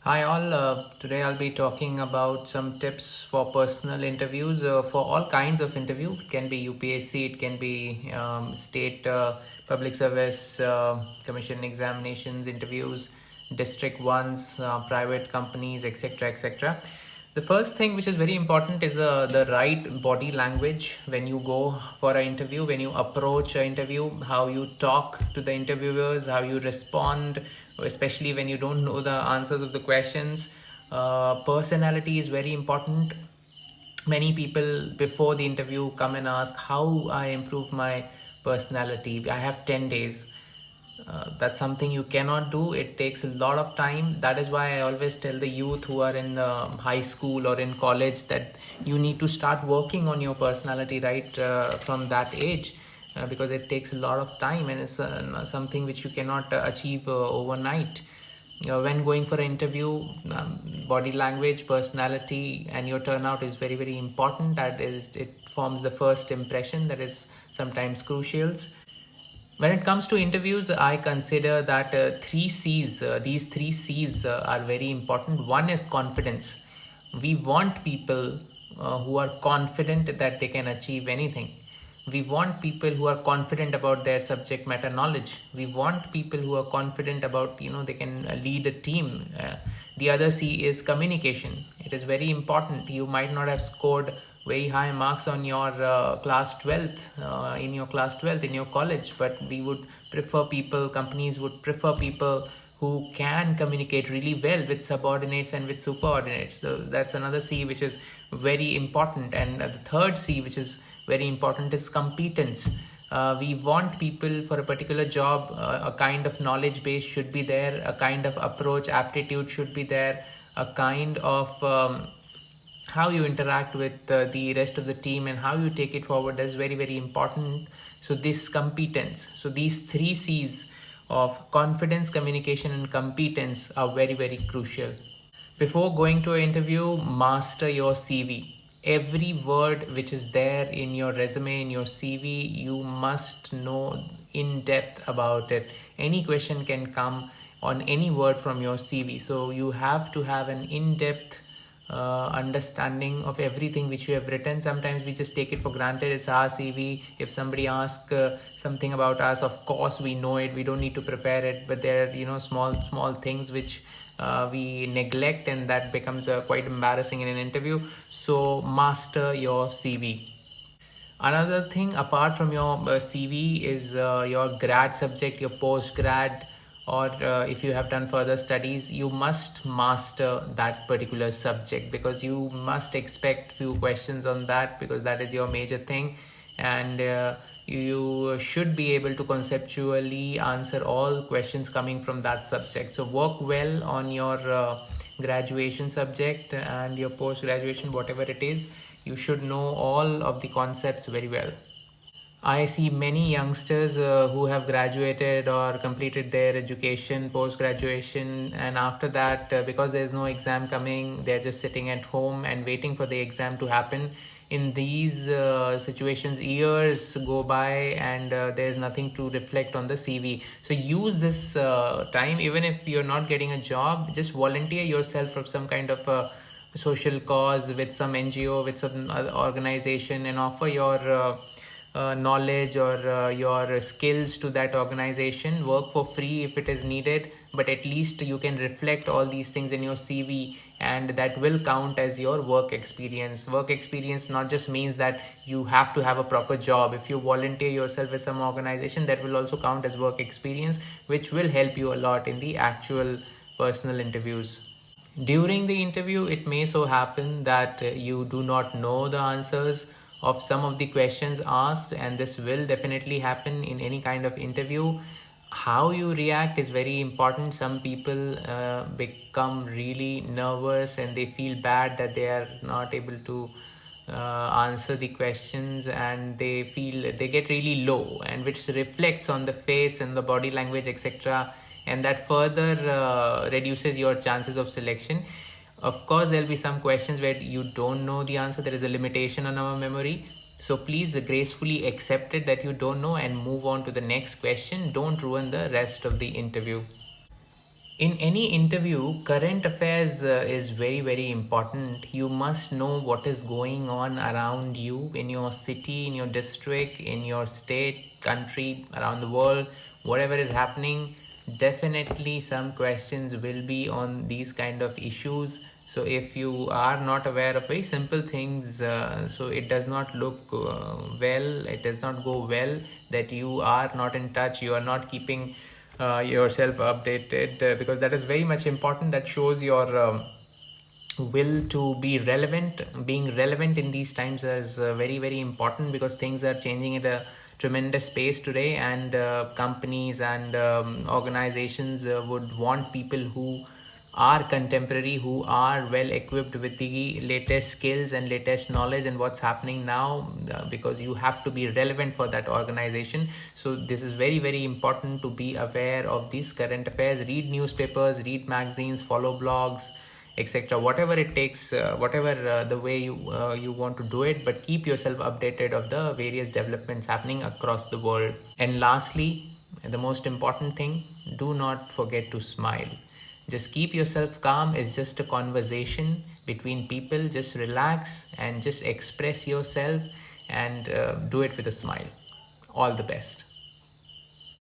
Hi all, today I'll be talking about some tips for personal interviews for all kinds of interview. It can be UPSC, it can be state public service commission examinations, interviews, district ones, private companies, etc. etc. The first thing which is very important is the right body language when you go for an interview, when you approach an interview, how you talk to the interviewers, how you respond, especially when you don't know the answers of the questions. Personality is very important. Many people before the interview come and ask how I improve my personality. I have 10 days. That's something you cannot do. It takes a lot of time. That is why I always tell the youth who are in high school or in college that you need to start working on your personality right from that age, because it takes a lot of time and it's something which you cannot achieve overnight. When going for an interview, body language, personality, and your turnout is very, very important. That is, it forms the first impression that is sometimes crucial. When it comes to interviews, I consider that these three C's are very important. One is confidence. We want people who are confident that they can achieve anything. We want people who are confident about their subject matter knowledge. We want people who are confident about, they can lead a team. The other C is communication. It is very important. You might not have scored very high marks on your class 12th, in your class 12th in your college, but we would prefer people, companies would prefer people who can communicate really well with subordinates and with superordinates. So that's another C which is very important. And the third C which is very important is competence. We want people for a particular job, a kind of knowledge base should be there, a kind of approach, aptitude should be there, a kind of how you interact with the rest of the team and how you take it forward. That's very, very important. So this competence, so these three C's of confidence, communication, and competence are very, very crucial. Before going to an interview, master your CV. Every word which is there in your resume, in your CV, you must know in depth about it. Any question can come on any word from your CV. So you have to have an in-depth understanding of everything which you have written. Sometimes we just take it for granted. It's our CV. If somebody asks something about us, of course we know it. We don't need to prepare it. But there are small things which we neglect, and that becomes quite embarrassing in an interview. So master your CV. Another thing apart from your CV is your grad subject, your post grad, or if you have done further studies, you must master that particular subject, because you must expect few questions on that, because that is your major thing. And you should be able to conceptually answer all questions coming from that subject. So work well on your graduation subject and your post graduation, whatever it is. You should know all of the concepts very well. I see many youngsters who have graduated or completed their education, post graduation, and after that, because there's no exam coming, they're just sitting at home and waiting for the exam to happen. In these situations, years go by and there's nothing to reflect on the CV. So use this time, even if you're not getting a job, just volunteer yourself for some kind of social cause with some NGO, with some other organization, and offer your knowledge or your skills to that organization. Work for free if it is needed, but at least you can reflect all these things in your CV, and that will count as your work experience. Work experience not just means that you have to have a proper job. If you volunteer yourself with some organization, that will also count as work experience, which will help you a lot in the actual personal interviews. During the interview, it may so happen that you do not know the answers of some of the questions asked, and this will definitely happen in any kind of interview. How you react is very important. Some people become really nervous and they feel bad that they are not able to answer the questions, and they get really low, and which reflects on the face and the body language, etc., and that further reduces your chances of selection. Of course, there'll be some questions where you don't know the answer. There is a limitation on our memory. So please gracefully accept it that you don't know and move on to the next question. Don't ruin the rest of the interview. In any interview, current affairs is very, very important. You must know what is going on around you in your city, in your district, in your state, country, around the world, whatever is happening. Definitely, some questions will be on these kind of issues. So, if you are not aware of very simple things, so it does not look well, it does not go well that you are not in touch, you are not keeping yourself updated, because that is very much important. That shows your will to be relevant. Being relevant in these times is very, very important, because things are changing at a tremendous pace today, and companies and organizations would want people who are contemporary, who are well equipped with the latest skills and latest knowledge and what's happening now, because you have to be relevant for that organization. So this is very, very important to be aware of these current affairs. Read newspapers, read magazines, follow blogs, etc. Whatever it takes, whatever the way you want to do it, but keep yourself updated of the various developments happening across the world. And lastly, the most important thing, do not forget to smile. Just keep yourself calm. It's just a conversation between people. Just relax and just express yourself, and do it with a smile. All the best.